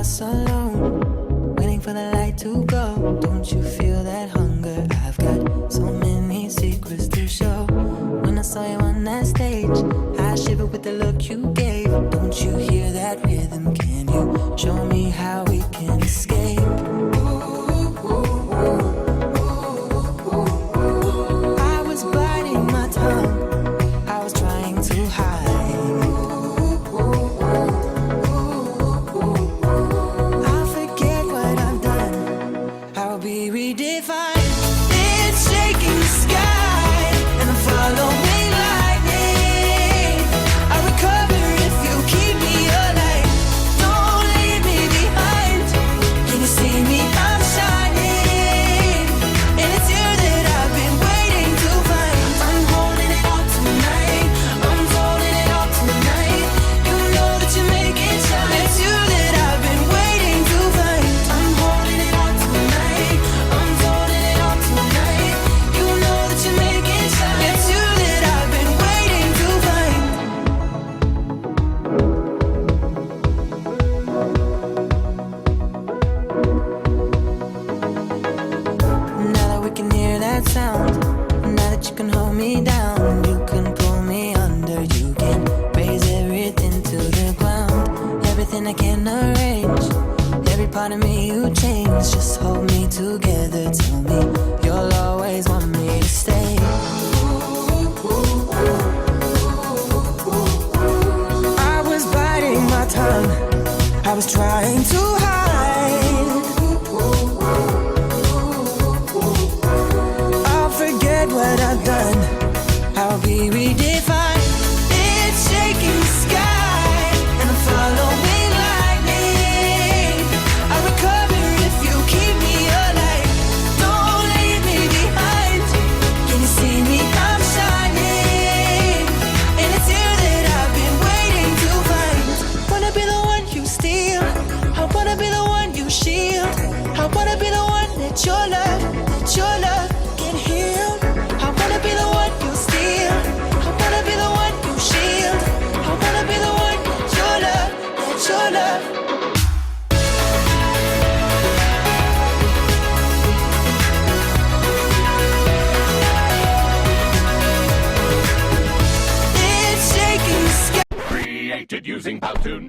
lost alone, waiting for the light to go. Don't you feel that hunger? I've got so many secrets to show. When I saw you on that stage, I shivered with the look you gave. Don't you hear that rhythm? Can you show me how we can escape? I was biting my tongue, I was trying to hide. I forget what I've done, I'll be redefined. It's shaking the sky, and I'm following lightning. I recover if you keep me alive. Don't leave me behind. Can you see me? I'm shining, and it's you that I've been waiting to find. I'm holding it all tonight, I'm holding it all tonight. You know that you make it shine. It's you that I've been waiting to find. I'm holding it all tonight, I'm holding it all tonight. You know that you make it shine. It's you that I've been waiting to find. Now that we can hear that sound, now that you can hold me down, you can pull me under, you can raise everything to the ground. Everything I can arrange, every part of me you change. Just hold me together, tell me you'll always want me to stay. I was biting my tongue, I was trying to hide. I'll forget what I've done, I'll be redefined. It's shaking the sky, and I'm following lightning. I recover if you keep me alive. Don't leave me behind. Can you see me? I'm shining, and it's you that I've been waiting to find. Wanna be the one you steal, I wanna be the one you shield. I wanna be the one that your love can heal. I wanna be the one you steal, I wanna be the one you shield. I wanna be the one that your love. It's shaking the sky. Created using Powtoon.